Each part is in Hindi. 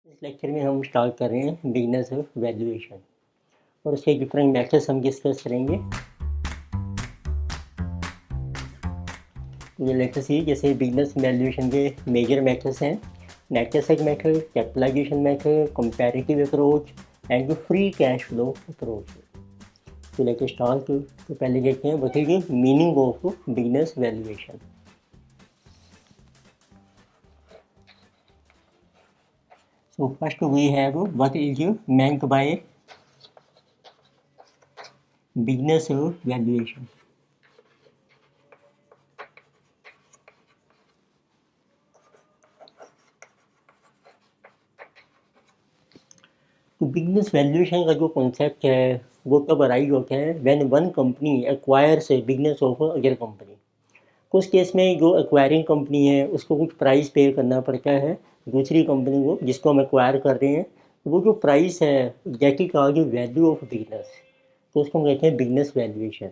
इस लेक्चर में हम स्टार्ट कर रहे हैं बिगनर्स वैल्यूएशन और उसके डिफरेंट मेथड्स हम डिस्कस करेंगे। ये लेक्चर सी जैसे बिगनर्स वैल्यूएशन के मेजर मेथड्स हैं net asset method, capitalization method, comparative approach and free cash flow approach. तो लेक्चर स्टार्ट तो पहले देखते हैं what is the meaning of beginners valuation. So first we have what is meant by beginners valuation. तो बिजनेस वैल्यूएशन का जो कॉन्सेप्ट है वो तब अराइज होता है when one company acquires A business of other company. कुछ केस में जो एक्वायरिंग कंपनी है उसको कुछ प्राइस पे करना पड़ता है दूसरी कंपनी को जिसको हम एक्वायर कर रहे हैं। वो जो प्राइस है that is called value of business, तो उसको हम कहते हैं business valuation.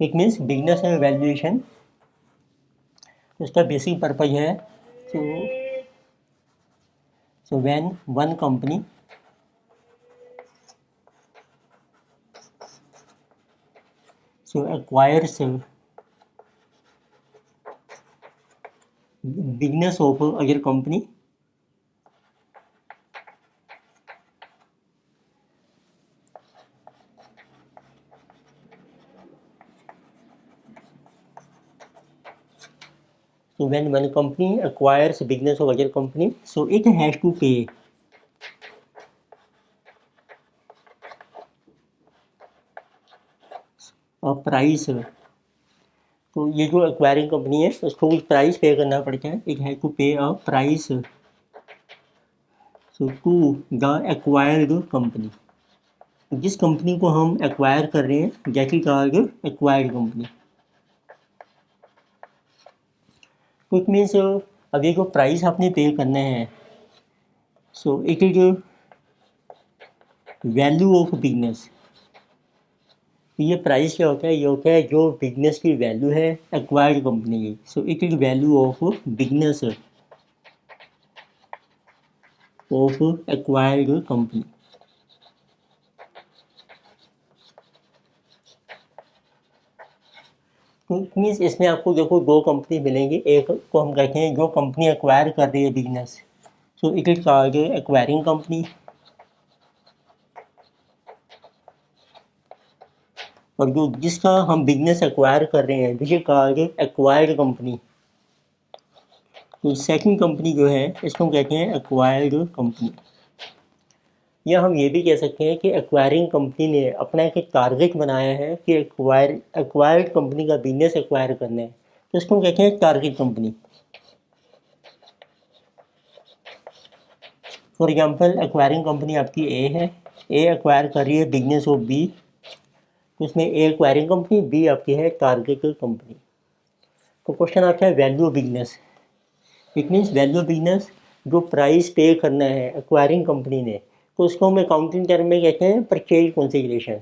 It means business valuation उसका बेसिक पर्पज है so when one company acquires business of other company, so when one company acquires business of other company, so it has to pay a price। तो ये जो एक्वायरिंग कंपनी है उसको कुछ प्राइस पे करना पड़ता है। It has to pay a price so to the acquired company. जिस कंपनी को हम एक्वायर कर रहे हैं that is called acquired company. तो इट मीन्स अब ये जो प्राइस आपने पे करना है so it is value of business. ये प्राइस क्या होता है? ये होता है जो बिजनेस की वैल्यू है एक्वायर्ड कंपनी की। सो it is value of business of acquired company. तो मीन्स इसमें आपको देखो दो कंपनी मिलेंगी। एक को हम कहते हैं जो कंपनी एक्वायर कर रही है business, so it is called acquiring company. और जो जिसका हम बिजनेस एक्वायर कर रहे हैं विच इज कॉल्ड एक्वायर्ड कंपनी। तो सेकंड कंपनी जो है इसको हम कहते हैं एक्वायर्ड कंपनी। या हम ये भी कह सकते हैं कि एक्वायरिंग कंपनी ने अपना एक टारगेट बनाया है कि एक्वायर्ड कंपनी का बिजनेस एक्वायर करना है, तो इसको हम कहते हैं target company. For example acquiring company आपकी ए है, ए एक्वायर कर रही है बिजनेस ऑफ बी, तो इसमें ए एक्वायरिंग कंपनी, बी आपकी है टारगेट कंपनी। तो क्वेश्चन आता है value of business. It means value of business जो प्राइस पे करना है एक्वायरिंग कंपनी ने, तो उसको हम अकाउंटिंग टर्म में कहते हैं परचेज कंसीडरेशन।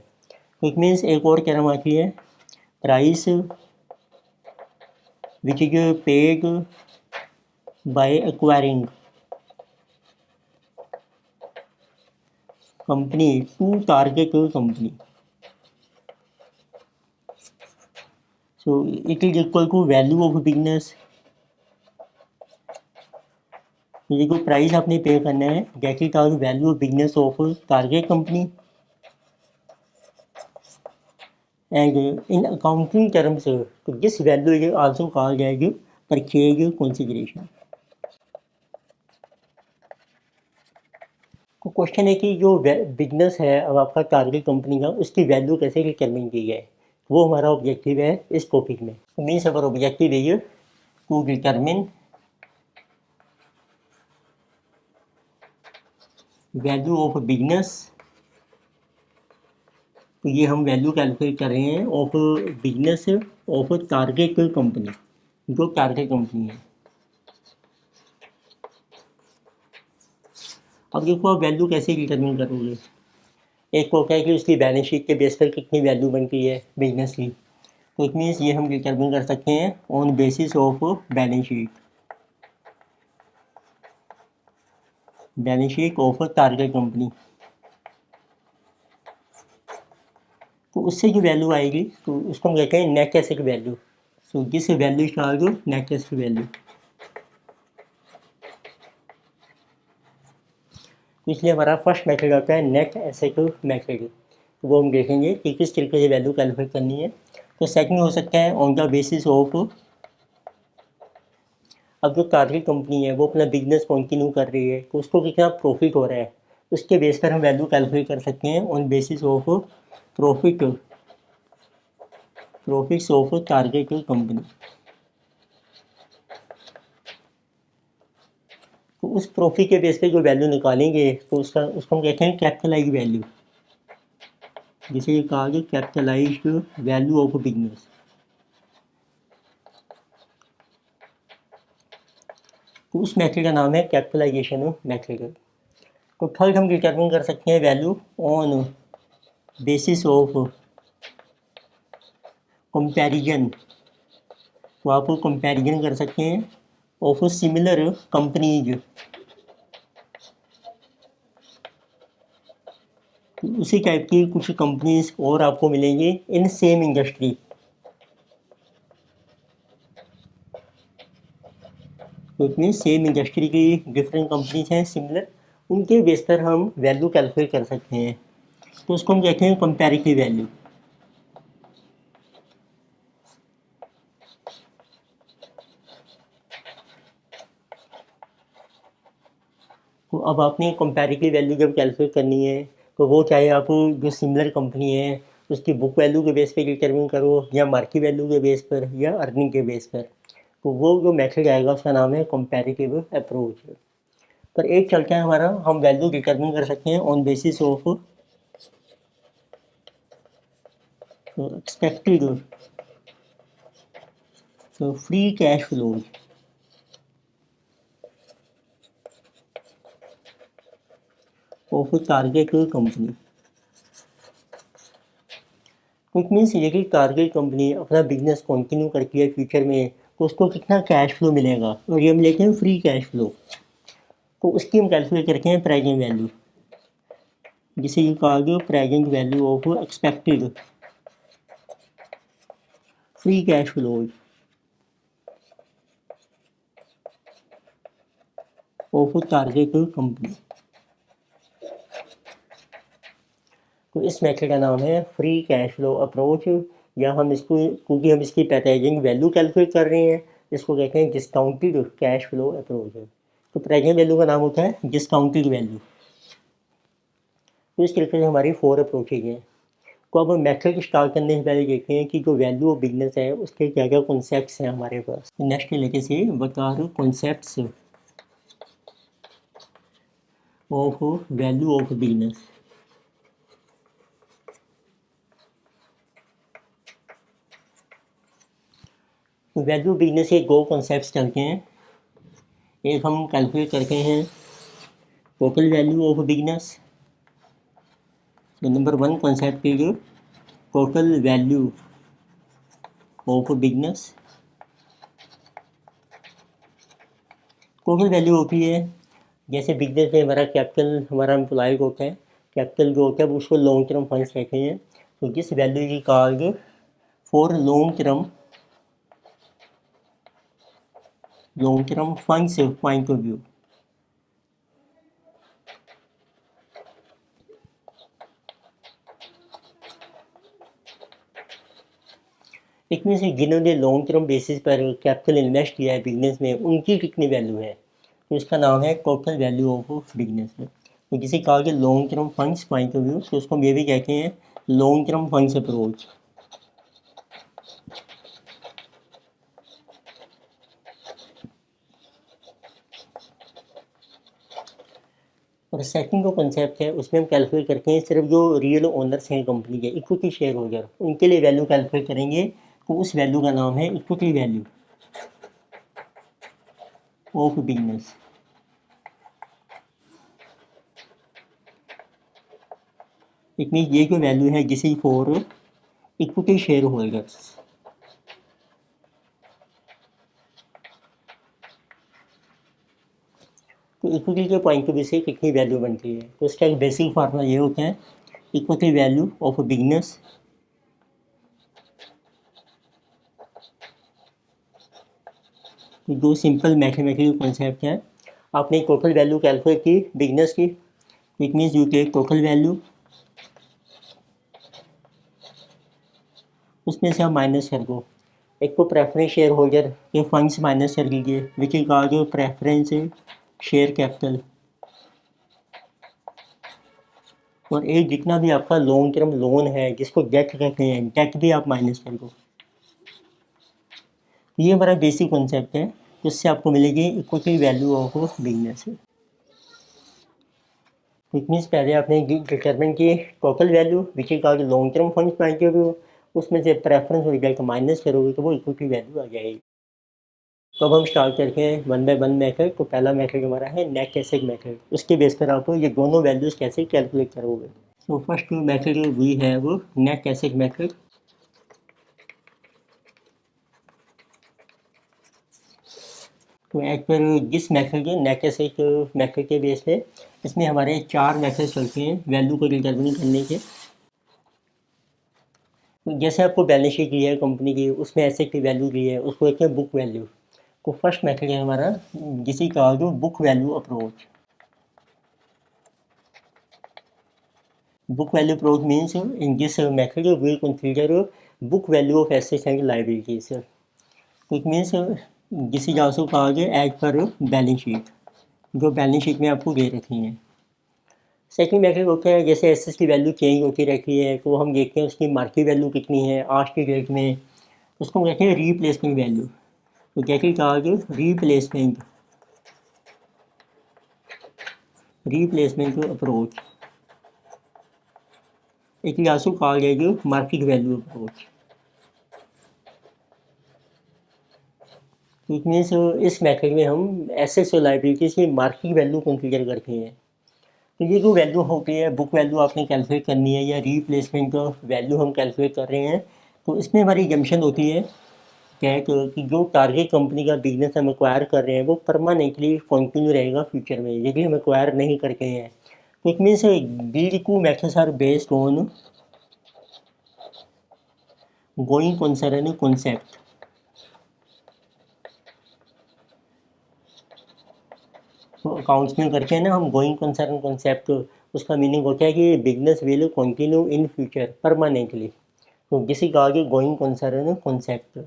इट मीन्स एक और टर्म आती है price which is paid by acquiring company to target company. So it is equal to value of business. ये जो प्राइस आपने पे करना है that is called value of business of target company. And in accounting terms तो this value is also called as purchase consideration. तो क्वेश्चन है कि जो बिजनेस है अब आपका टारगेट कंपनी का उसकी वैल्यू कैसे डिटरमिन की जाए, वो हमारा ऑब्जेक्टिव है इस टॉपिक में। मीन्स अवर ऑब्जेक्टिव है to determine value of business. तो ये हम वैल्यू कैलकुलेट कर रहे हैं of business of target company, जो टारगेट कंपनी है। अब देखो आप वैल्यू कैसे डिटरमिन करोगे। एक को क्या है कि उसकी बैलेंस शीट के बेस पर कितनी वैल्यू बनती है बिजनेस की, तो इट मीन्स ये हम डिटरमिन कर सकते हैं on basis of balance sheet. Balance sheet of target company. तो उससे जो वैल्यू आएगी तो उसको हम कहते हैं net asset value. So this value is called net asset value. तो इसलिए हमारा फर्स्ट मेथड आता है नेट एसेट मेथड। तो वो हम देखेंगे कि किस तरीके से वैल्यू कैलकुलेट करनी है। तो सेकंड हो सकता है ऑन द बेसिस ऑफ, अब जो टारगेट कंपनी है वो अपना बिजनेस कंटिन्यू कर रही है तो उसको कितना प्रॉफिट हो रहा है, उसके बेस पर हम वैल्यू कैलकुलेट कर सकते हैं on basis of profit, profits of target company. तो उस प्रॉफिट के बेस पे जो वैल्यू निकालेंगे तो उसको हम कहते हैं कैपिटलाइज वैल्यू, जिसे ये कहा गया कैपिटलाइज्ड वैल्यू ऑफ बिजनेस। तो उस मेथड का नाम है कैपिटलाइजेशन मेथड। तो थर्ड हम डिटरमिन कर सकते हैं value on basis of comparison. तो आप कंपैरिजन कर सकते हैं ऑफ सिमिलर कंपनीज। तो उसी टाइप की कुछ कंपनीज और आपको मिलेंगी इन सेम इंडस्ट्री। तो इसमें सेम इंडस्ट्री की डिफरेंट कंपनीज हैं सिमिलर, उनके बेस पर हम वैल्यू कैलकुलेट कर सकते हैं। तो उसको हम कहते हैं कंपैरेटिव वैल्यू। तो अब आपने कंपैरेटिव वैल्यू जब कैलकुलेट करनी है तो वो चाहे आप जो सिमिलर कंपनी है उसकी बुक वैल्यू के बेस पे डिटरमिन करो या मार्केट वैल्यू के बेस पर या अर्निंग के बेस पर, तो वो जो मेथड आएगा उसका नाम है कंपैरेटिव अप्रोच। पर एक चलता है हमारा, हम वैल्यू डिटरमिन कर सकते हैं on basis of expected free cash flow of target company. It means ये कि टारगेट कंपनी अपना बिजनेस कंटिन्यू करती है फ्यूचर में तो उसको कितना कैश फ्लो मिलेगा, और ये हम लेते हैं फ्री कैश फ्लो। तो उसकी हम कैलकुलेट करते हैं प्रेजेंट वैल्यू, जिसे यू कहा गया present value of expected free cash flow of target company. तो इस मेथड का नाम है फ्री कैश फ्लो अप्रोच, या हम इसको क्योंकि हम इसकी प्रेजेंट वैल्यू कैलकुलेट कर रहे हैं इसको कहते हैं डिस्काउंटेड कैश फ्लो अप्रोच। तो प्रेजेंट वैल्यू का नाम होता है डिस्काउंटेड वैल्यू। तो इस तरीके से हमारी 4 अप्रोचेज हैं। तो अब हम मेथड स्टार्ट करने से पहले देखते हैं कि जो वैल्यू ऑफ बिजनेस है उसके क्या क्या कॉन्सेप्ट्स हैं हमारे पास। नेक्स्ट लेके से बता रहे concepts of value of business. Value business के 2 कॉन्सेप्ट्स चलते हैं। एक हम कैलकुलेट करते हैं टोटल वैल्यू ऑफ बिजनेस। तो number 1 concept is total value of business. Total value होती है जैसे बिजनेस में हमारा कैपिटल, हमारा एम्प्लॉय को होता है, कैपिटल जो होता है उसको लॉन्ग टर्म फंड्स कहते हैं। तो this value is called for long term funds point of view. इसमें से जिन्होंने लॉन्ग टर्म बेसिस पर कैपिटल इन्वेस्ट किया है बिजनेस में उनकी कितनी वैल्यू है, तो इसका नाम है टोटल वैल्यू ऑफ बिजनेस है। तो जिसे कहा गया long term funds point of view, तो उसको हम ये भी कहते हैं लॉन्ग टर्म फंड्स अप्रोच। और सेकंड जो कंसेप्ट है उसमें हम कैलकुलेट करते हैं सिर्फ जो रियल ओनर्स हैं कंपनी के, इक्विटी शेयर होल्डर, उनके लिए वैल्यू कैलकुलेट करेंगे। तो उस वैल्यू का नाम है equity value of business. It mean ये जो वैल्यू है जिसे फॉर इक्विटी शेयर होल्डर्स। तो तो इक्विटी के पॉइंट ऑफ व्यू से कितनी वैल्यू बनती है, तो इसका एक बेसिक फार्मूला ये होता है, equity value of a business दो सिंपल मैथमेटिकल कॉन्सेप्ट है। आपने टोटल वैल्यू कैलकुलेट की बिजनेस की, it means you take total value, उसमें से आप माइनस कर दो, एक तो प्रेफरेंस शेयर होल्डर के फंड्स माइनस कर लीजिए which is called preference share capital, और एक जितना भी आपका लॉन्ग टर्म लोन है जिसको डेट कहते हैं, डेट भी आप माइनस कर दो। ये हमारा बेसिक कॉन्सेप्ट है, जिससे आपको मिलेगी equity value of business. It means पहले आपने डिटरमिन की total value which is called long term funds point of view, उसमें से प्रेफरेंस और डेट माइनस करोगे तो वो इक्विटी वैल्यू आ जाएगी। तो अब हम स्टार्ट करते हैं वन बाय वन मेथड। तो पहला मेथड हमारा है नेट एसेट मेथड, उसके बेस पर आप ये दोनों वैल्यूज़ कैसे कैलकुलेट करोगे। तो फर्स्ट मेथड वी है वो नेट एसेट मेथड। तो एज पर जिस मेथड के नेट एसेट मेथड के बेस पे इसमें हमारे चार मेथड चलते हैं वैल्यू को डिटरमिन करने के। तो जैसे आपको बैलेंस शीट दी है कंपनी की, उसमें एसेट की वैल्यू दी है, उसको कहते हैं बुक वैल्यू। तो फर्स्ट मेथड है हमारा जिसे कहा जो book value approach. Book value approach means in this method we consider book value of assets and liabilities. It means this is also called as per balance sheet, जो बैलेंस शीट में आपको दे रखी है। सेकंड मेथड होता है जैसे एसेट्स की वैल्यू चेंज होती रहती है तो हम देखते हैं उसकी मार्केट वैल्यू कितनी है आज की डेट में, उसको कहते हैं रीप्लेसमेंट वैल्यू। तो that is called replacement approach. It is also called as market value approach. It means इस मेथड में हम एसेट्स और लाइबिलिटीज़ की मार्केट वैल्यू कंसीडर करते हैं। तो ये जो वैल्यू होती है बुक वैल्यू आपने कैलकुलेट करनी है या रीप्लेसमेंट का वैल्यू हम कैलकुलेट कर रहे हैं, तो इसमें हमारी जम्पशन होती है कि जो टारगेट कंपनी का बिजनेस हम एक्वायर कर रहे हैं वो परमानेंटली कंटिन्यू रहेगा फ्यूचर में, यदि हम एक्वायर नहीं करते हैं। तो it means these two methods are based on going concern concept. तो अकाउंट्स में करके ना हम गोइंग कंसर्न कॉन्सेप्ट, उसका मीनिंग होता है कि business will continue in future permanently. तो किसी का आगे गोइंग कंसर्न कॉन्सेप्ट।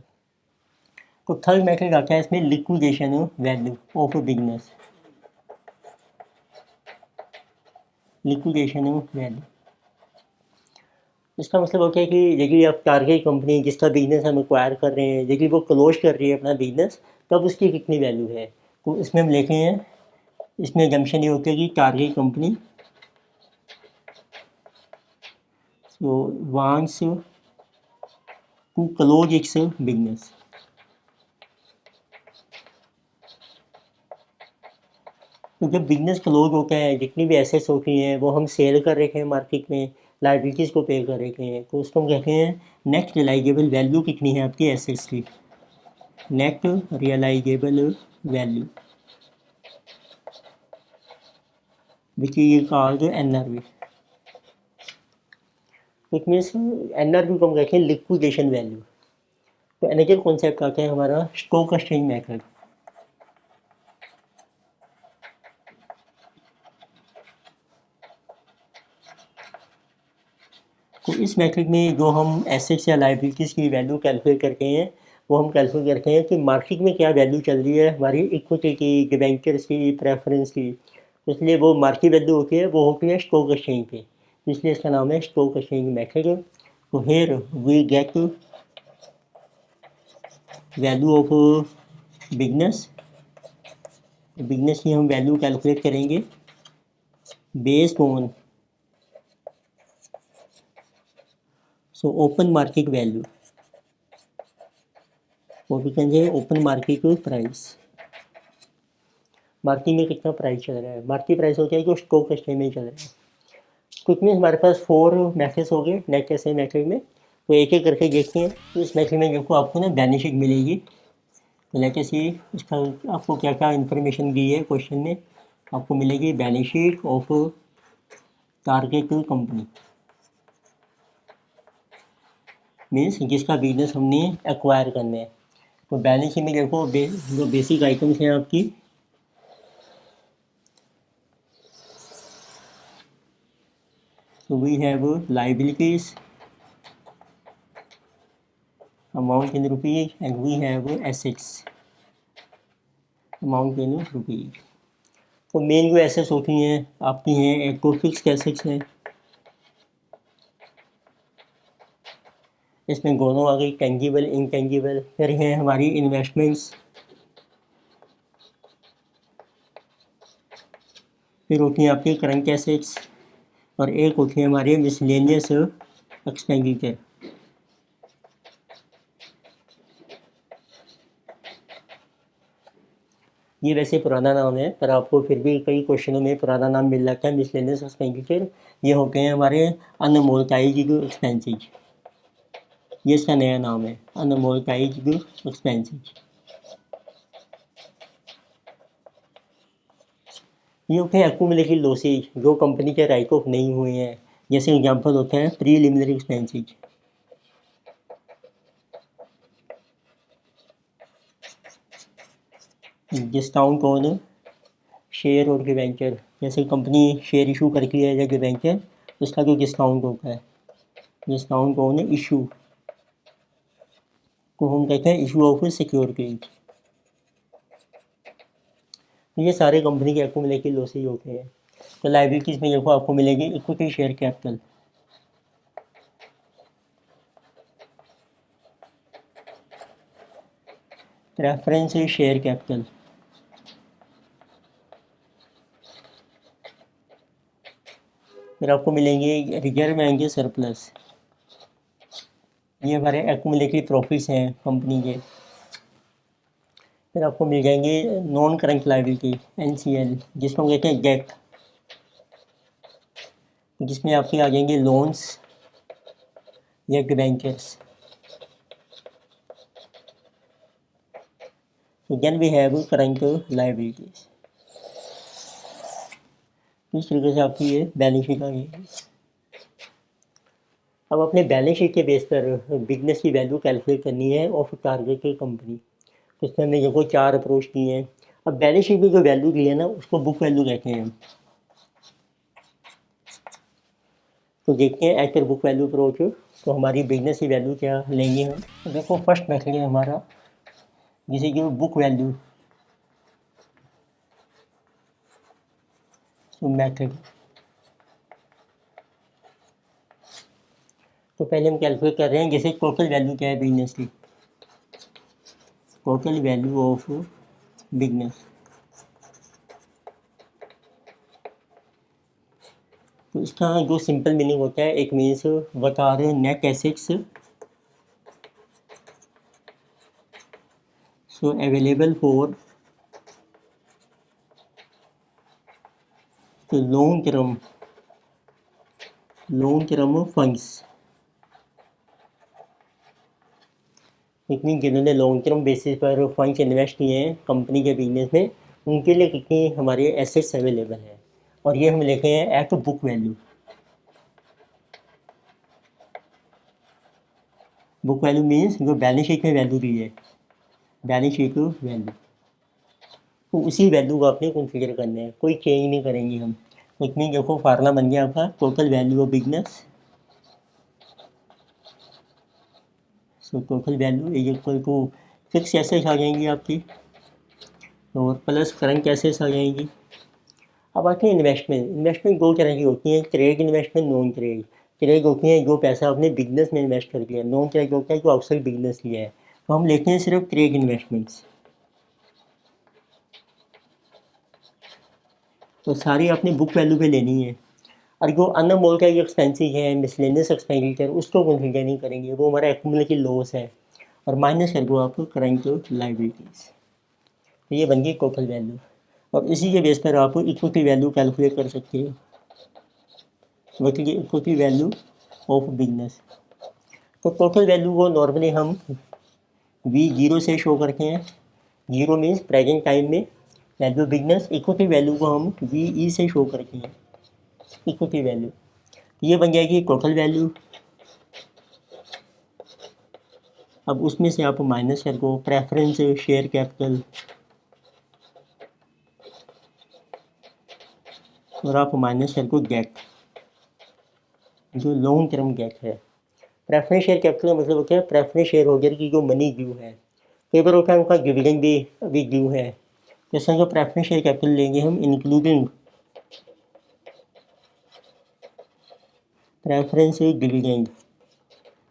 तो थर्ड मेथड आता है इसमें liquidation value of business. Liquidation value इसका मतलब होता है कि यदि आप टारगेट कंपनी जिसका बिजनेस हम एक्वायर कर रहे हैं यदि वो क्लोज कर रही है अपना बिजनेस, तब उसकी कितनी वैल्यू है। तो इसमें हम लेते हैं, इसमें जम्पशन ये होती है कि target company wants to close its business। तो जब बिजनेस क्लोज होता है जितनी भी एसेट्स होती हैं वो हम सेल कर रखे हैं मार्केट में, लाइबिलिटीज़ को पे कर रखे हैं, तो उसको हम कहते हैं नेट रियलाइजेबल वैल्यू कितनी है आपकी एसेट्स की, net realizable value which is called NRV। It means NRV को हम कहते हैं लिक्विडेशन वैल्यू। तो अनदर कॉन्सेप्ट आता है हमारा स्टॉक एक्सचेंज मेथड। तो इस मेथड में जो हम एसेट्स या लाइबिलिटीज़ की वैल्यू कैलकुलेट करते हैं वो हम कैलकुलेट करते हैं कि मार्केट में क्या वैल्यू चल रही है हमारी इक्विटी की, डिबेंचर्स की, प्रेफरेंस की। इसलिए वो मार्केट वैल्यू होती है वो होती है स्टॉक एक्सचेंज पे, इसलिए इसका नाम है स्टॉक एक्सचेंज मेथड। तो here we get value of business. Business की हम वैल्यू कैलकुलेट करेंगे based on open market value, वो भी कहेंगे ओपन मार्केट प्राइस। मार्केट में कितना प्राइस चल रहा है, मार्केट प्राइस होता है जो स्टॉक एक्सचेंज में चल रहा है। कुछ में हमारे पास 4 मैथड्स हो गए नेट एसेट मेथड में, तो एक एक करके देखते हैं। तो इस मेथड में देखो आपको ना बैलेंस शीट मिलेगी, तो लेट अस सी इसका आपको क्या क्या इन्फॉर्मेशन दी है क्वेश्चन में। आपको मिलेगी balance sheet of target company, means जिसका बिजनेस हमने एक्वायर करना है। तो बैलेंस शीट में देखो जो बेसिक आइटम्स हैं आपकी, so we have liabilities amount in rupees and we have assets amount in rupees। तो मेन जो एसेट्स होती हैं आपकी हैं, एक तो फिक्स्ड एसेट्स हैं, इसमें दोनों आ गई टेंजिबल इनटेंजिबल। फिर हैं हमारी इन्वेस्टमेंट्स, फिर होती हैं आपकी करंट एसेट्स, और एक होती है हमारी मिसलेनियस एक्सपेंडिचर। ये वैसे पुराना नाम है, पर आपको फिर भी कई क्वेश्चनों में पुराना नाम मिल जाता है, मिसलेनियस एक्सपेंडिचर। ये होते हैं हमारे अनअमोर्टाइज्ड एक्सपेंसेस, ये इसका नया नाम है, अनअमोर्टाइज्ड एक्सपेंसेस। ये होते हैं एक्यूमुलेटेड लॉसेज, जो कंपनी के राइट ऑफ नहीं हुए हैं। जैसे एग्जांपल होते हैं preliminary expenses, discount on share और डिवेंचर। जैसे कंपनी शेयर इशू करती है या डिवेंचर, उसका जो डिस्काउंट होता है, डिस्काउंट ऑन इशू को हम कहते हैं इशू ऑफ सिक्योरिटीज। ये सारे कंपनी के एक्यूमुलेटेड लॉसेज होते हैं। तो लायबिलिटीज में देखो आपको मिलेगी equity share capital, preference share capital, फिर आपको मिलेंगे रिजर्व एंड सरप्लस, ये हमारे एक्यूमुलेटेड प्रॉफिट्स हैं कंपनी के। फिर आपको मिल जाएंगे नॉन करंट लायबिलिटी NCL, जिसको हम कहते हैं डेट, जिसमें आपके आ जाएंगे लोन्स या debentures. Then we have current liabilities. इस तरीके से आपकी ये बैलेंस शीट आ गई। अब अपने बैलेंस शीट के बेस पर बिजनेस की वैल्यू कैलकुलेट करनी है ऑफ टारगेट की कंपनी। तो इसमें हमने देखो 4 अप्रोच किए हैं। अब बैलेंस शीट में जो वैल्यू दी है ना, उसको बुक वैल्यू कहते हैं। तो देखते हैं as per book value approach, तो हमारी बिजनेस की वैल्यू क्या लेंगे हम। तो देखो फर्स्ट मेथड है हमारा, जिसे कि बुक वैल्यू मेथड। तो पहले हम कैलकुलेट कर रहे हैं जैसे टोटल वैल्यू क्या है बिजनेस की, टोटल वैल्यू ऑफ बिजनेस। तो इसका जो सिंपल मीनिंग होता है, एक मीन्स बता रहे हैं net assets so available for long term funds. इतनी जिन्होंने लॉन्ग टर्म बेसिस पर फंड्स इन्वेस्ट किए हैं कंपनी के बिजनेस में, उनके लिए कितनी हमारे एसेट्स अवेलेबल है, और ये हम लिखे हैं at book value. Book value means जो बैलेंस शीट में वैल्यू दी है, बैलेंस शीट वैल्यू, तो उसी वैल्यू को आपने कंसीडर करना है, कोई चेंज नहीं करेंगे हम। तो इतनी देखो फार्मूला बन गया आपका total value of business. So total value is equal to fix assets आ जाएंगी आपकी, और प्लस करंट एसेट्स आ जाएंगी। अब आते हैं इन्वेस्टमेंट। इन्वेस्टमेंट दो तरह की होती है, trade investment, non trade. Trade होती है जो पैसा आपने बिजनेस में इन्वेस्ट कर दिया, नॉन ट्रेड होता है जो आउटसाइड बिजनेस किया है। तो हम लेते हैं सिर्फ ट्रेड इन्वेस्टमेंट्स। तो सारी आपने बुक वैल्यू पे लेनी है, और जो अनअमोर्टाइज्ड एक्सपेंसेस है, मिसलेनियस एक्सपेंडिचर, उसको कंसीडर नहीं करेंगे, वो हमारा एक्यूमुलेटेड लॉस है, और माइनस कर दो आप करंट लायबिलिटीज। तो ये बन गई टोटल वैल्यू, और इसी के बेस पर आप इक्विटी वैल्यू कैलकुलेट कर सकते हो, मतलब इक्विटी वैल्यू ऑफ बिजनेस। तो टोटल वैल्यू को नॉर्मली हम V0 से शो करते हैं। जीरो मीन्स प्रेजेंट टाइम में, वैल्यू बिगनेस, इक्विटी वैल्यू को हम VE से शो करते हैं, इक्विटी वैल्यू। ये बन जाएगी टोटल वैल्यू। अब उसमें से आप माइनस कर दो प्रेफरेंस शेयर कैपिटल, और आप माइनस कर दो गेट, जो लॉन्ग टर्म गेट है। प्रेफरेंस शेयर कैपिटल का मतलब होता है प्रेफरेंस शेयर होल्डर की जो मनी ड्यू है। कई बार होता है उनका डिविडेंड भी अभी ड्यू है, जैसे जो प्रेफरेंस शेयर कैपिटल लेंगे हम including preference dividend.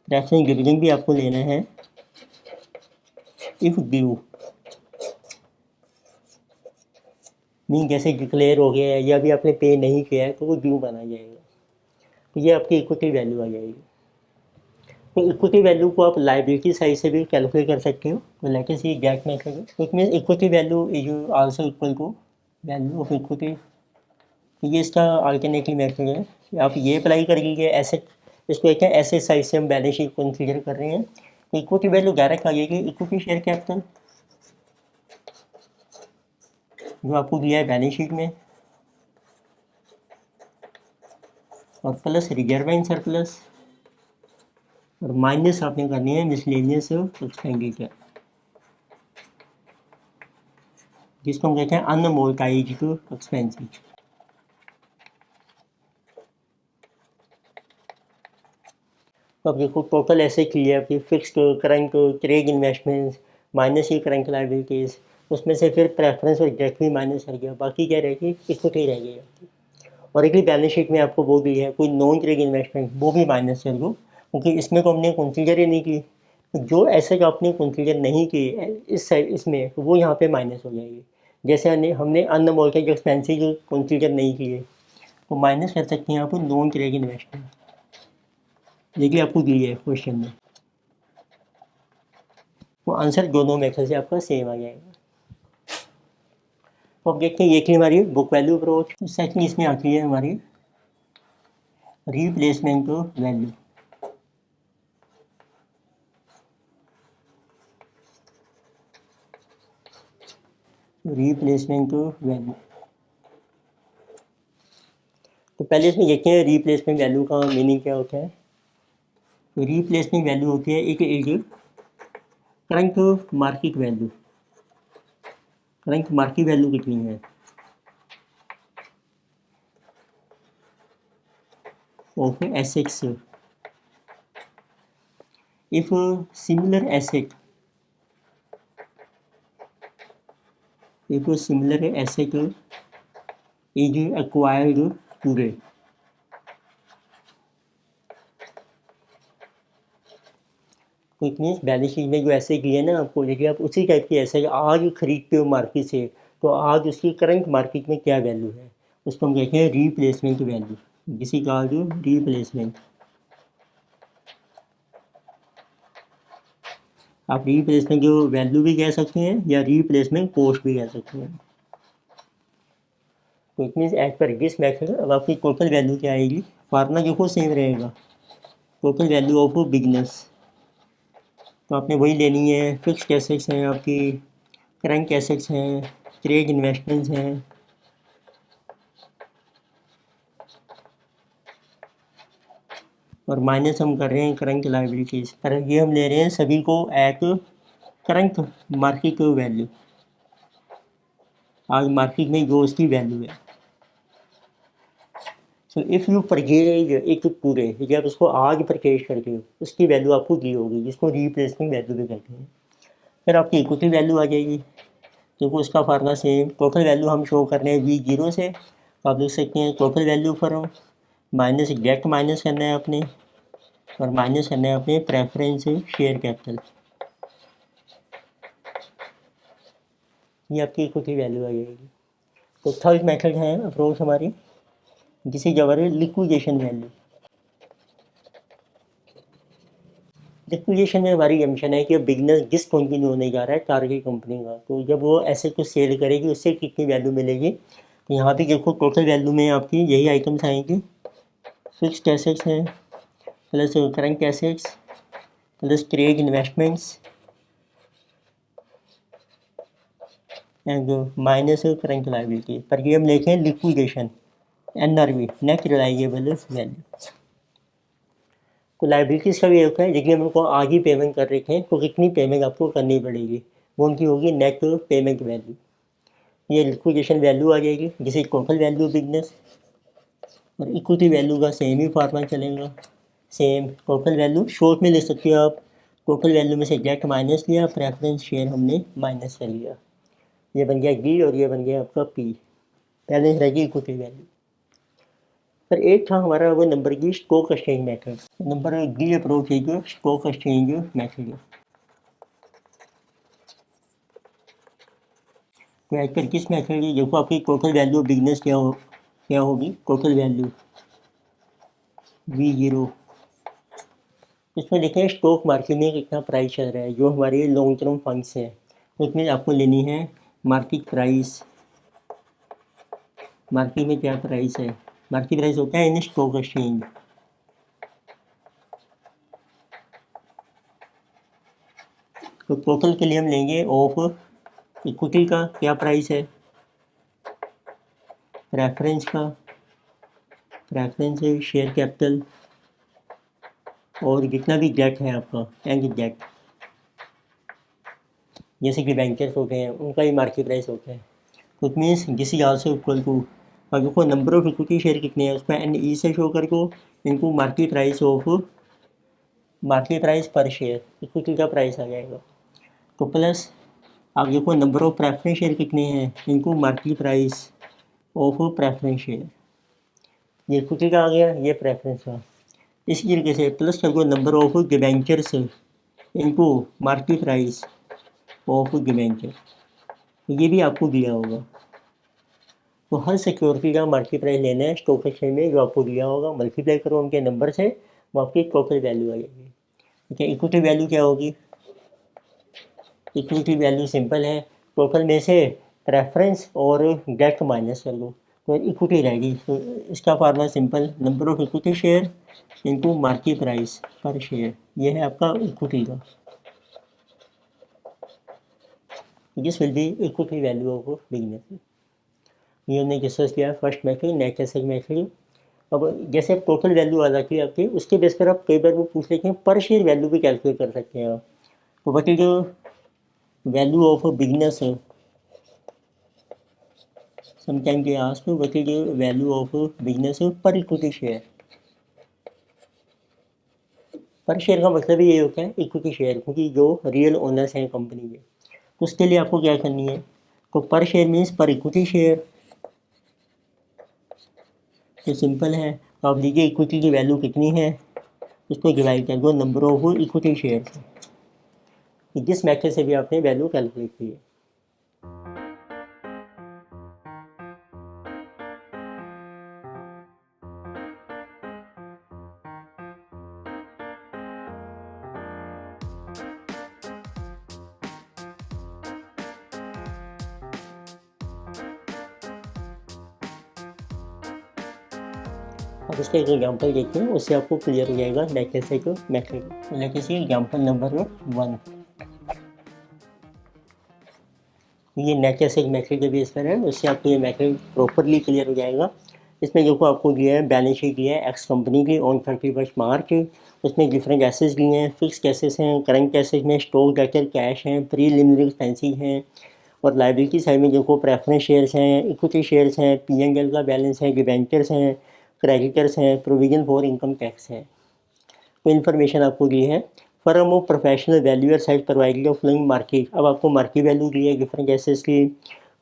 Preference dividend भी आपको लेना है इफ ड्यू, मीन जैसे डिक्लेयर हो गया है या भी आपने पे नहीं किया है तो वो ड्यू माना जाएगा। तो ये आपकी इक्विटी वैल्यू आ जाएगी। तो इक्विटी वैल्यू को आप लाइबिलिटी साइड से भी कैलकुलेट कर सकते हो। तो लेट अस सी गैट method, it means equity value is also equal to value of equity. तो ये इसका अल्टरनेटिव मेथड है। आप ये अप्लाई कर लीजिए एसेट, इसको कहते हैं एसेट साइड से हम बैलेंस शीट कंसीडर कर रहे हैं। तो इक्विटी वैल्यू डायरेक्ट आ जाएगी इक्विटी शेयर कैपिटल जो आपको दिया है बैलेंस शीट में, और प्लस रिजर्व एंड सरप्लस, और माइनस आपने करनी है मिसलेनियस एक्सपेंडिचर, जिसको हम कहते हैं अनअमोर्टाइज्ड एक्सपेंसेस। तो अब देखो टोटल एसेट की है आपकी fixed current trade investments minus ही करंट लायबिलिटीज़, उसमें से फिर प्रेफरेंस और डेट भी माइनस कर गया, बाकी क्या रहेगी इक्विटी रह गई आपकी। और एक बैलेंस शीट में आपको वो भी है कोई नॉन ट्रेड इन्वेस्टमेंट वो भी माइनस कर दो, क्योंकि इसमें तो हमने कंसीडर ही नहीं की। तो जो एसेट आपने कंसीडर नहीं की इस साइड इसमें, तो वो यहाँ पे माइनस हो जाएगी। जैसे हमने अनअमोर्टाइज्ड एक्सपेंसेस कंसीडर नहीं किए, तो माइनस कर सकते हैं आप नॉन ट्रेड इन्वेस्टमेंट। देखिए आपको दी है क्वेश्चन में, तो आंसर दोनों मेथड से आपका सेम आ जाएगा। तो अब देखते हैं ये थी हमारी बुक वैल्यू अप्रोच। सेकंड इसमें आती है हमारी रिप्लेसमेंट वैल्यू। रिप्लेसमेंट वैल्यू, तो पहले इसमें देखते हैं रिप्लेसमेंट वैल्यू का मीनिंग क्या होता है। रिप्लेसमेंट वैल्यू होती है एक current market value. Current market value कितनी है of assets if similar asset, if a similar asset is acquired today। तो इट मीन्स बैलेंस शीट में जो एसेट की है ना आपको, यदि आप उसी टाइप की एसेट आज खरीदते हो मार्केट से, तो आज उसकी करंट मार्केट में क्या वैल्यू है, उसको हम कहते हैं रिप्लेसमेंट वैल्यू, जिसी का रिप्लेसमेंट। आप रिप्लेसमेंट जो वैल्यू भी कह सकते हैं या रिप्लेसमेंट कॉस्ट भी कह सकते हैं। तो it means as per this method अब आपकी टोटल वैल्यू क्या आएगी, फार्मूला देखो सेम रहेगा, टोटल वैल्यू ऑफ बिजनेस। तो आपने वही लेनी है, फिक्स्ड एसेट्स हैं आपकी, करंट एसेट्स हैं, ट्रेड इन्वेस्टमेंट्स हैं, और माइनस हम कर रहे हैं करंट लायबिलिटीज़, पर ये हम ले रहे हैं सभी को एट करंट मार्केट वैल्यू, आज मार्केट में जो उसकी वैल्यू है। सो इफ़ यू परचेज एक पूरे, यदि आप उसको आज परचेज करते हो उसकी वैल्यू आपको दी होगी, जिसको रिप्लेसमेंट वैल्यू भी कहते हैं। फिर आपकी इक्विटी वैल्यू आ जाएगी, क्योंकि उसका फार्मूला सेम, टोटल वैल्यू हम शो कर रहे हैं V0 से, तो आप देख सकते हैं total value for minus debt minus करना है अपने, और माइनस करना है अपने प्रेफरेंस शेयर कैपिटल, ये आपकी इक्विटी वैल्यू आ जाएगी। तो थर्ड मेथड है अप्रोच हमारी, जिसे जबर लिक्विडेशन वैल्यू। लिक्विडेशन में हमारी जम्पशन है कि बिजनेस डिसकंटिन्यू होने जा रहा है टारगेट कंपनी का, तो जब वो एसेट को सेल करेगी उससे कितनी वैल्यू मिलेगी। तो यहाँ पे देखो टोटल वैल्यू में आपकी यही आइटम्स आएंगे, फिक्स्ड एसेट्स हैं plus current assets plus trade investments and minus current liability, पर ये हम लिखें liquidation, NRV, net reliable value. तो लाइबिलिटीज़ का भी होता है, लेकिन हम उनको आज ही पेमेंट कर रखे हैं तो कितनी पेमेंट आपको करनी पड़ेगी, वो उनकी होगी नेट पेमेंट वैल्यू। ये लिक्विडेशन वैल्यू आ जाएगी, जिसे टोटल वैल्यू बिजनेस, और इक्विटी वैल्यू का सेम ही फॉर्मूला चलेगा, सेम टोटल वैल्यू शॉर्ट में ले सकते हो आप। टोटल वैल्यू में से गेट माइनस लिया, प्रेफरेंस शेयर हमने माइनस कर लिया, ये बन गया डी और ये बन गया आपका पी, बैलेंस रहेगी इक्विटी वैल्यू। पर एक था हमारा वो नंबर की stock exchange method, number D approach है जो स्टॉक एक्सचेंज मेथड है। तो एज पर किस मेथड की, देखो आपकी टोटल वैल्यू बिजनेस क्या होगी, टोटल वैल्यू V0, इसमें देखें स्टॉक मार्केट में कितना प्राइस चल रहा है, जो हमारे लॉन्ग टर्म फंड्स हैं उसमें आपको लेनी है मार्केट प्राइस। मार्केट में क्या प्राइस है, मार्केट प्राइस होता है इन स्टॉक एक्सचेंज। तो टोटल के लिए हम लेंगे ऑफ इक्विटी का क्या प्राइस है, रेफरेंस का, रेफरेंस है शेयर कैपिटल, और जितना भी डेट है आपका एंड डेट, जैसे कि बैंकर्स होते हैं उनका ही मार्केट प्राइस होता है। तो इट मीन्स जिस यहाँ से इक्वल टू, अगर को नंबर ऑफ इक्विटी शेयर कितने हैं उसमें NE से शो कर को इनको मार्केट प्राइस पर शेयर, इक्विटी का प्राइस आ जाएगा। तो प्लस आप देखो नंबर ऑफ प्रेफरेंस शेयर कितने हैं, इनको market price of preference share, ये इक्विटी का आ गया, ये प्रेफरेंस का। इसी तरीके से प्लस कर दो नंबर ऑफ डिबेंचर्स इनको मार्केट प्राइस ऑफ डिबेंचर, ये भी आपको दिया होगा। तो हर सिक्योरिटी का मार्केट प्राइस लेना है स्टॉक एक्सचेंज में, जो आपको दिया होगा मल्टीप्लाई करो उनके नंबर से, वो आपकी टोटल वैल्यू आ जाएगी। ठीक है, इक्विटी वैल्यू क्या होगी, इक्विटी वैल्यू सिंपल है, टोटल में से प्रेफरेंस और डेट माइनस कर दो तो इक्विटी रहेगी। तो इसका formula simple, number of equity share into market price पर शेयर, ये है आपका इक्विटी का। This will be equity value of business. ये हमने डिस्कस किया first method, net asset method. अब जैसे टोटल वैल्यू आ जाती है आपकी, उसके बेस पर आप कई बार वो पूछ लेते हैं पर शेयर वैल्यू भी कैलकुलेट कर सकते हैं आप। तो what is value of business, sometime के ask what is value of business per equity share. Per share का मतलब ही ये होता है इक्विटी शेयर, क्योंकि जो रियल ओनर्स हैं कंपनी के, तो उसके लिए आपको क्या करनी है, तो पर शेयर मीन्स पर इक्विटी शेयर। तो सिंपल है, तो आप लीजिए इक्विटी की वैल्यू कितनी है, उसको डिवाइड कर दो नंबर ऑफ इक्विटी शेयर से, जिस मेथड से भी आपने वैल्यू कैलकुलेट की है। अब इसका एक एग्जाम्पल देखते हैं, उससे आपको क्लियर हो जाएगा नेट एसेट मेथड। लेकिन सी एग्जाम्पल नंबर 1, ये नेट एसेट मेथड के बेस पर है, उससे आपको ये मेथड प्रॉपरली क्लियर हो जाएगा। इसमें देखो आपको दिया है बैलेंस शीट दिया है एक्स कंपनी की ऑन 31 मार्च, उसमें डिफरेंट एसेट्स दिए हैं, फिक्स एसेट्स हैं, करंट एसेट्स में स्टॉक डेटर कैश हैं, प्रीलिमिनरी एक्सपेंसेस हैं, और लाइबिलिटी साइड में देखो प्रेफरेंस शेयर्स हैं, इक्विटी शेयर्स हैं, P&L का बैलेंस है, डिबेंचर्स हैं, क्रेडिटर्स हैं, प्रोविजन फॉर इनकम टैक्स है। तो इन्फॉर्मेशन आपको दी है। Firm of professional valuer says provided of following market, अब आपको मार्केट वैल्यू दी है डिफरेंट एसेट्स की।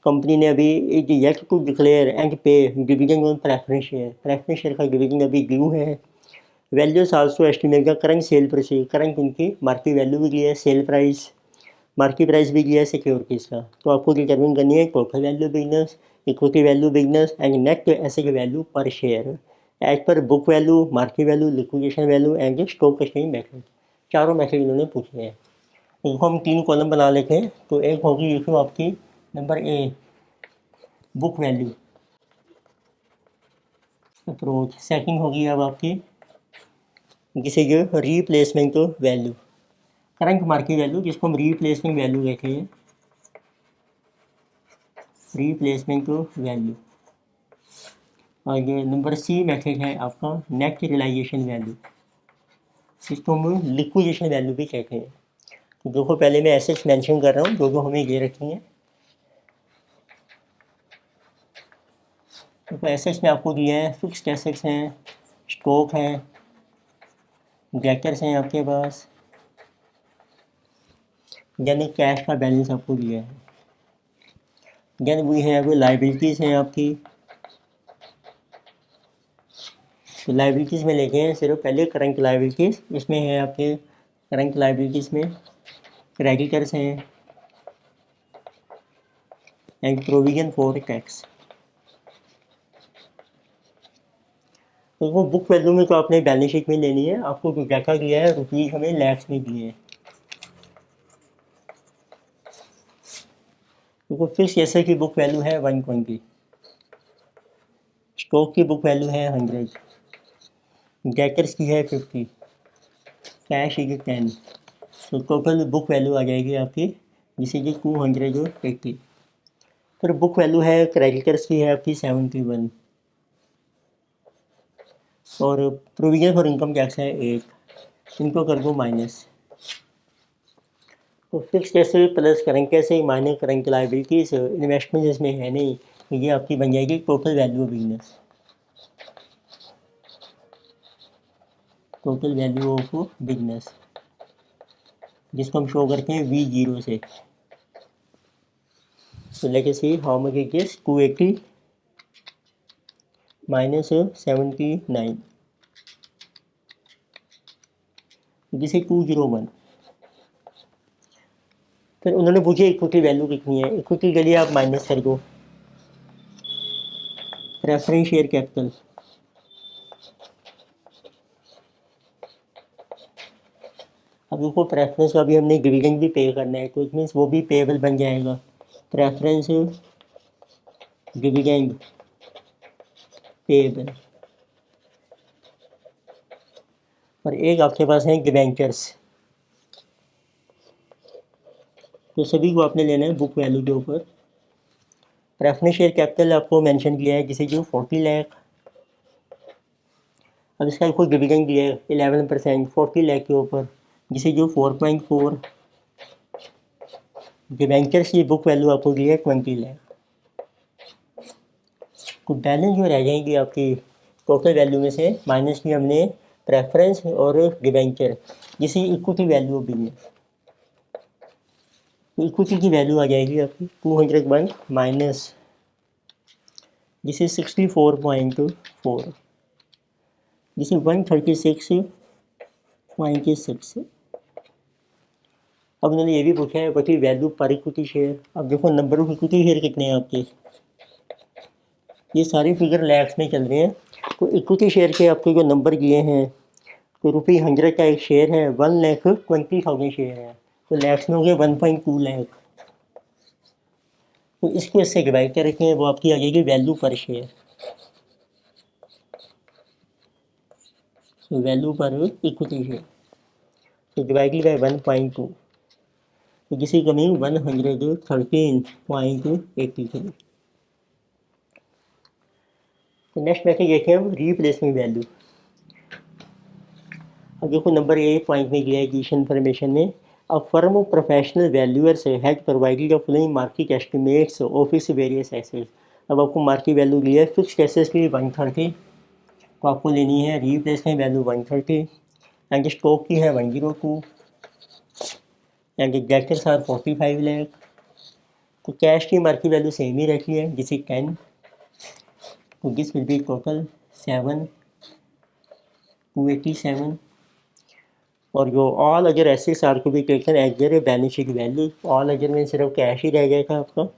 कंपनी ने अभी is yet to declare and pay dividend on preference share का डिविडेंड अभी ड्यू है। वैल्यूज आल्सो एस्टिमेट का करंट सेल प्राइस, करंट उनकी मार्केट वैल्यू भी दी है, सेल प्राइस, मार्केट प्राइस भी दिया है सिक्योरिटीज़ का। तो आपको डिटरमिन करनी है total value business, equity value business and net asset value per share as per book value, market value, liquidation value and stock exchange method. चारों मेथड इन्होंने पूछे हैं। इनको हम 3 कॉलम बना लेते हैं। तो एक होगी इसमें आपकी number a book value approach, second होगी अब आपकी जिसे जो replacement value, current market value जिसको हम रिप्लेसमेंट वैल्यू कहते हैं। Replacement value. और ये नंबर सी मेथड है आपका नेट रियलाइजेशन वैल्यू, इसको हम लिक्विडेशन वैल्यू भी कहते हैं। तो देखो पहले मैं एसेट्स मेंशन कर रहा हूँ जो हमें ये रखी हैं। तो एसेट्स में आपको दिया है फिक्स्ड एसेट्स हैं, स्टॉक हैं, डेटर्स हैं आपके पास, यानी कैश का बैलेंस आपको दिया है। देन वो है वो लाइबिलिटीज़ हैं आपकी। तो लाइबिलिटीज़ में लेके हैं सिर्फ पहले करंट लाइबिलिटीज़, इसमें है आपके करंट लाइबिलिटीज़ में क्रेडिटर्स हैं एंड प्रोविजन फॉर टैक्स। तो वो बुक वैल्यू में तो आपने बैलेंस शीट में लेनी है, आपको जो डाटा दिया है रुपीज़ हमें लैक्स में दिए हैं। तो फिक्स एसेट की बुक वैल्यू है 120, स्टॉक की बुक वैल्यू है 100, डेटर्स की है 50, कैश की 10। तो टोटल बुक वैल्यू आ जाएगी आपकी जिसे कि 280। फिर बुक वैल्यू है क्रेडिटर्स की है आपकी 71 और प्रोविजन फॉर इनकम टैक्स है 8, इनको कर दो माइनस। तो फिक्स कैसे प्लस करंट कैसे माइनस करंट लायबिलिटीज, इन्वेस्टमेंट इसमें है नहीं, तो ये आपकी बन जाएगी total value of business, total value of business, जिसको हम शो करते हैं V0 से। तो लेके see how much it is 280 minus 79, जिसे 201। फिर उन्होंने पूछी इक्विटी वैल्यू कितनी है, इक्विटी के लिए आप माइनस कर दो प्रेफरेंस शेयर कैपिटल। अब देखो प्रेफरेंस का भी हमने डिविडेंड भी पे करना है, तो इट मीन्स वो भी पेएबल बन जाएगा, प्रेफरेंस डिविडेंड पेएबल। और एक आपके पास है डिबेंचर्स, तो सभी को आपने लेना है बुक वैल्यू के ऊपर। प्रेफरेंस शेयर कैपिटल आपको मेंशन किया है जिसे जो 40 लाख। अब इसका कोई डिविडेंड दिया है 11% 40 लाख के ऊपर, जिसे जो 4.4। डिबेंचर्स की बुक वैल्यू आपको दी है 20 लाख। तो बैलेंस जो रह जाएंगी आपकी टोटल वैल्यू में से माइनस की हमने प्रेफरेंस और डिबेंचर, जिसे equity value of business. Equity की वैल्यू आ जाएगी आपकी 201 माइनस जिसे 64.4, जिसे 136.6। अब उन्होंने ये भी पूछा है वही वैल्यू पर इक्विटी शेयर। अब देखो नंबर ऑफ इक्विटी शेयर कितने हैं आपके, ये सारी फिगर लैक्स में चल रहे हैं। तो इक्विटी शेयर के आपको जो नंबर दिए हैं, तो ₹100 का एक शेयर है, 1,20,000 शेयर है, तो लैक्स में हो गए 1.2 लाख। तो इसको इससे डिवाइड कर रखे हैं, वो आपकी आ जाएगी वैल्यू पर शेयर, तो वैल्यू पर इक्विटी शेयर, तो डिवाइडेड बाय 1.2, तो किसी कमी 113.83। तो नेक्स्ट मैसेज देखें हम रिप्लेसमेंट वैल्यू। अब देखो नंबर ए पॉइंट में दिया है कि इस इन्फॉर्मेशन में a firm of professional valuers had provided the following market estimates of its various assets. अब आपको मार्केट वैल्यू दी है फिक्स्ड एसेट्स की 130, तो आपको लेनी है रिप्लेसमेंट वैल्यू 130, एंड स्टॉक की है 102, एंड डेटर्स आर 45 लाख। तो कैश की मार्केट वैल्यू सेम ही रखी है जिसे 10, तो दिस विल बी टोटल 287। और जो ऑल अगर assets are to be taken as their balance sheet value, all अगर में सिर्फ कैश ही रह जाएगा आपका,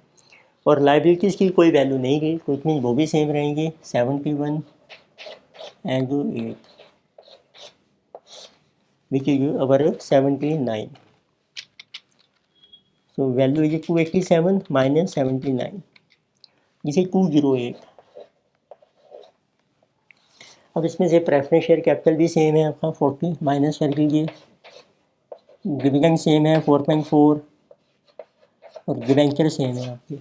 और लाइबिलिटीज़ की कोई वैल्यू नहीं गई, तो इट मीन वो भी सेम रहेंगी 71 and 8 which is our 79। So value is 287 minus 79, जिसे 208। अब इसमें से प्रेफरेंस शेयर कैपिटल भी सेम है आपका 40 माइनस कर दीजिए, डिविडेंड सेम है 4.4 और डिबेंचर सेम है आपकी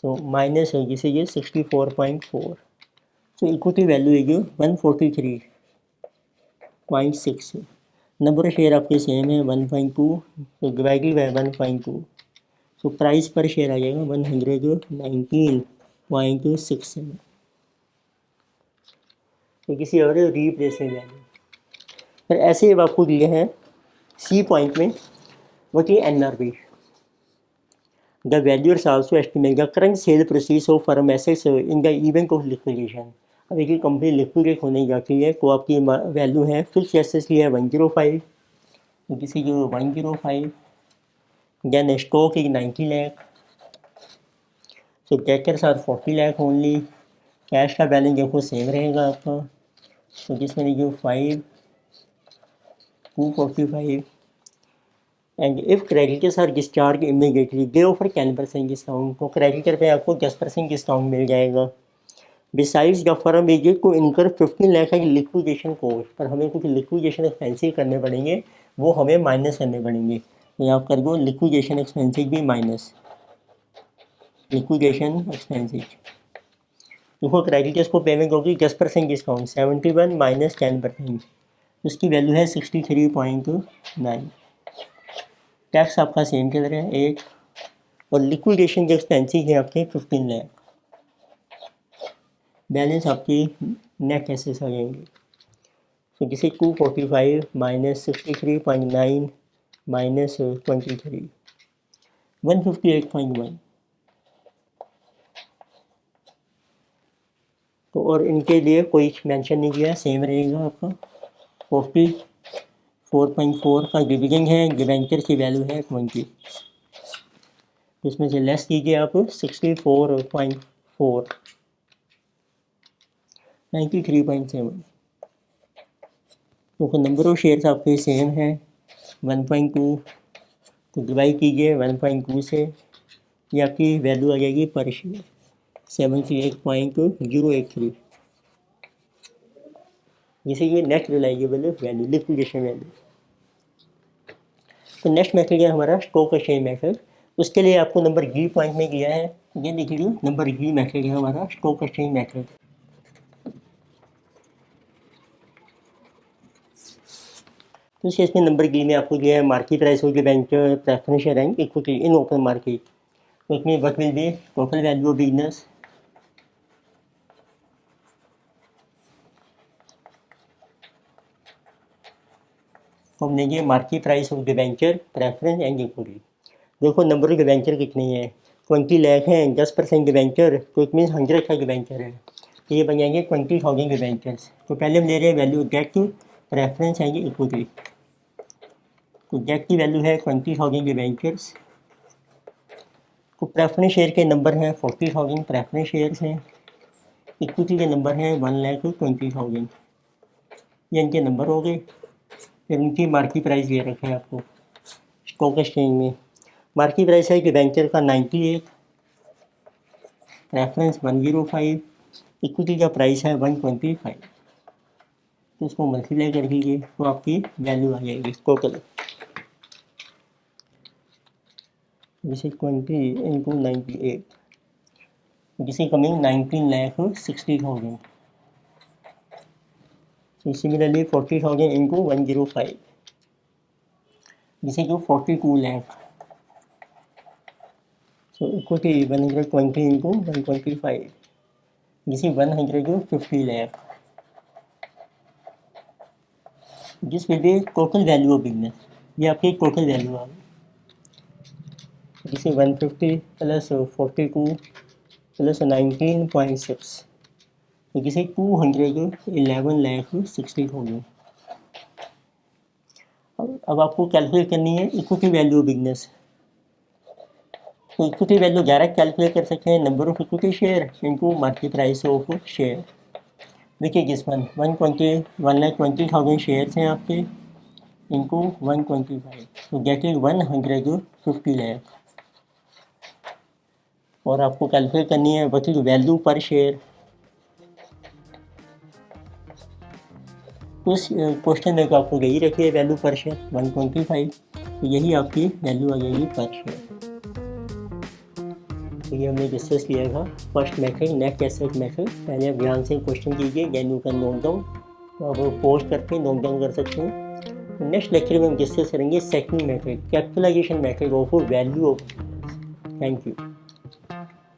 सो माइनस होगी से ये 64.4। सो इक्विटी वैल्यू है 143.6। नंबर ऑफ शेयर आपके सेम है 1.2, तो डिवाइडेड बाय 1.2, सो प्राइस पर शेयर आ जाएगा 119.67। तो किसी और रिप्लेसमेंट वैल्यू। फिर ऐसे अब आपको दिए हैं सी पॉइंट में what is NRV? The valuers also estimate the current sale proceeds of firm assets in the event of liquidation. अब एक कंपनी लिक्विडेट होने जाती है तो आपकी वैल्यू है फिक्स एसेट्स की है 105, किसी जो 105, then stock is 90 lakh, so debtors are 40 lakh only. Cash का बैलेंस देखो सेम रहेगा आपका, तो जिसमें जो 245 and if creditors are discharge immediately they offer 10% discount, तो क्रेडिटर पे आपको 10% डिस्काउंट मिल जाएगा। बिसाइड्स द फर्म एजेड को इनकर 15 लाख की लिक्विडेशन कॉस्ट, पर हमें कुछ लिक्विडेशन एक्सपेंसिव करने पड़ेंगे, वो हमें माइनस करने पड़ेंगे। तो आप कर दो लिक्विडेशन एक्सपेंसिव भी माइनस लिक्विडेशन एक्सपेंसिव। देखो क्रेडिटर्स को पेमेंट होगी 10% डिस्काउंट, 71 माइनस 10%, उसकी वैल्यू है 63.9। टैक्स आपका सेम चल रहा है 8, और लिक्विडेशन के एक्सपेंसिव है आपके 15 लाख। बैलेंस आपकी नेट एसेट्स आ जाएंगे, तो जिसे 245 माइनस 63.9 माइनस 23, 158.1। तो और इनके लिए कोई मेंशन नहीं किया, सेम रहेगा आपका। 44.4 का डिविडेंड है, डिबेंचर की वैल्यू है 20, इसमें से लेस कीजिए आप 64.4, 93.7। तो नंबर ऑफ शेयर्स आपके सेम है 1.2, तो डिवाइड कीजिए 1.2 से, ये आपकी वैल्यू आ जाएगी पर शेयर 78.083, जिसे ये net realisable value, liquidation value. तो नेक्स्ट मेथड है हमारा स्टॉक एक्सचेंज मेथड। उसके लिए आपको नंबर जी पॉइंट में किया है, ये लिख लीजिए नंबर जी मेथड है हमारा स्टॉक एक्सचेंज मेथड। तो इस केस में नंबर जी में आपको दिया है market price of the venture preferential rank equity in open market. तो इसमें what will be total value of business, तो हम लेंगे market price of the venture preference and equity. देखो नंबर ऑफ वेंचर कितनी है, 20 लाख है, 10% वेंचर, तो इट मीन्स 100 का वेंचर है, तो ये बन जाएंगे 20,000 वेंचर्स। तो पहले हम ले रहे हैं वैल्यू डेट की प्रेफरेंस एंड इक्विटी, तो डेट की वैल्यू है 20,000 वेंचर्स, तो प्रेफरेंस शेयर के नंबर हैं 40,000 प्रेफरेंस शेयर्स हैं, इक्विटी के नंबर हैं 1,20,000, ये इनके नंबर हो गए। फिर उनकी मार्केट प्राइस ये रखे हैं आपको स्टॉक एक्सचेंज में। मार्केट प्राइस है कि वेंचर का 98, प्रेफरेंस 105, इक्विटी का प्राइस है 125, तो इसको मल्टीप्लाई कर दीजिए तो आपकी वैल्यू आ जाएगी टोटल, जिसे 20 इंटू 98, जिसे कमिंग 19,60,000। So similarly 40,000 into 105, जिसे जो 42 लाख। So equity 120 into 125, जिसे 150 लाख। जिस will be total value of business, ये आपकी टोटल वैल्यू आ गई, जिसे 150 प्लस 42 प्लस 19.6, तो जिसे 211,60,000। अब आपको कैलकुलेट करनी है इक्विटी वैल्यू ऑफ बिजनेस। तो इक्विटी वैल्यू डायरेक्ट कैलकुलेट कर सकते हैं, number of equity share into market price of share, which is this one 1,20,000 shares हैं आपके इनटू 125, तो गेट इज 150 लाख। और आपको कैलकुलेट करनी है what is value per share. उस क्वेश्चन में तो आपको यही रखी है वैल्यू पर शेयर 125, तो यही आपकी वैल्यू आ जाएगी पर शेयर। तो ये हमने डिस्कस किया था first method net asset method. पहले आप ध्यान से क्वेश्चन कीजिए, then you can note down, तो आप पोस्ट करके नोट डाउन कर सकते हैं। नेक्स्ट लेक्चर में हम डिस्कस करेंगे second method capitalization method of value of. Thank you.